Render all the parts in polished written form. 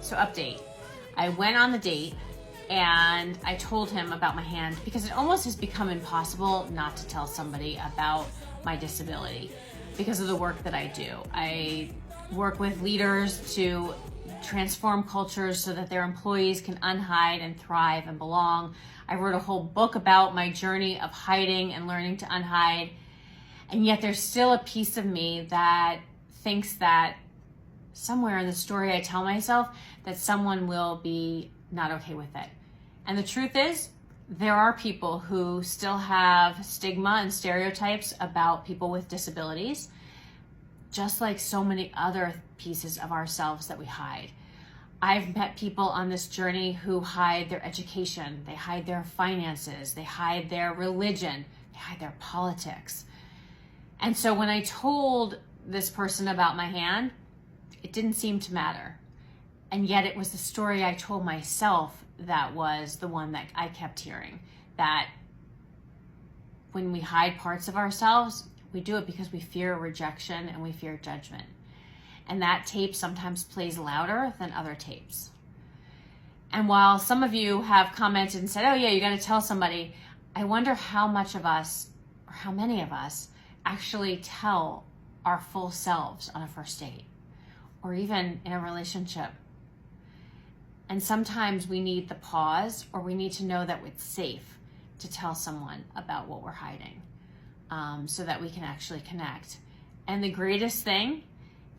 So update. I went on the date and I told him about my hand because it almost has become impossible not to tell somebody about my disability because of the work that I do. I work with leaders to transform cultures so that their employees can unhide and thrive and belong. I wrote a whole book about my journey of hiding and learning to unhide. And yet there's still a piece of me that thinks that somewhere in the story I tell myself that someone will be not okay with it. And the truth is, there are people who still have stigma and stereotypes about people with disabilities, just like so many other pieces of ourselves that we hide. I've met people on this journey who hide their education, they hide their finances, they hide their religion, they hide their politics. And so when I told this person about my hand, it didn't seem to matter. And yet it was the story I told myself that was the one that I kept hearing. That when we hide parts of ourselves, we do it because we fear rejection and we fear judgment. And that tape sometimes plays louder than other tapes. And while some of you have commented and said, oh yeah, you got to tell somebody, I wonder how much of us, or how many of us, actually tell our full selves on a first date, or even in a relationship. And sometimes we need the pause, or we need to know that it's safe to tell someone about what we're hiding, so that we can actually connect. And the greatest thing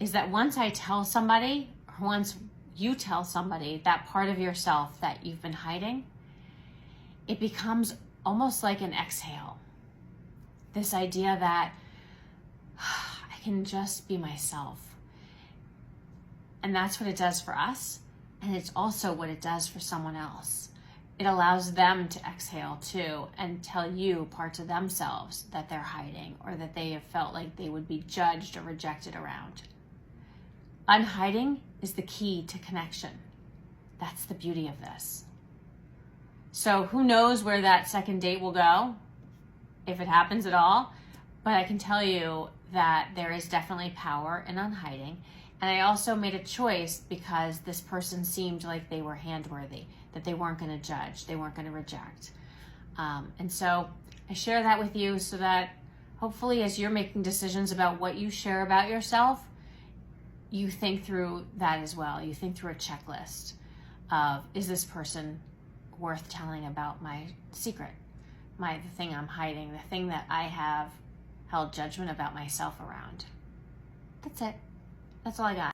is that once I tell somebody, or once you tell somebody that part of yourself that you've been hiding, it becomes almost like an exhale. This idea that I can just be myself. And that's what it does for us. And it's also what it does for someone else. It allows them to exhale too and tell you parts of themselves that they're hiding or that they have felt like they would be judged or rejected around. Unhiding is the key to connection. That's the beauty of this. So who knows where that second date will go, if it happens at all, but I can tell you that there is definitely power in unhiding. And I also made a choice because this person seemed like they were handworthy, that they weren't going to judge, they weren't going to reject. And so I share that with you so that hopefully as you're making decisions about what you share about yourself, you think through that as well. You think through a checklist of, is this person worth telling about my secret, the thing I'm hiding, the thing that I have held judgment about myself around. That's it. That's all I got.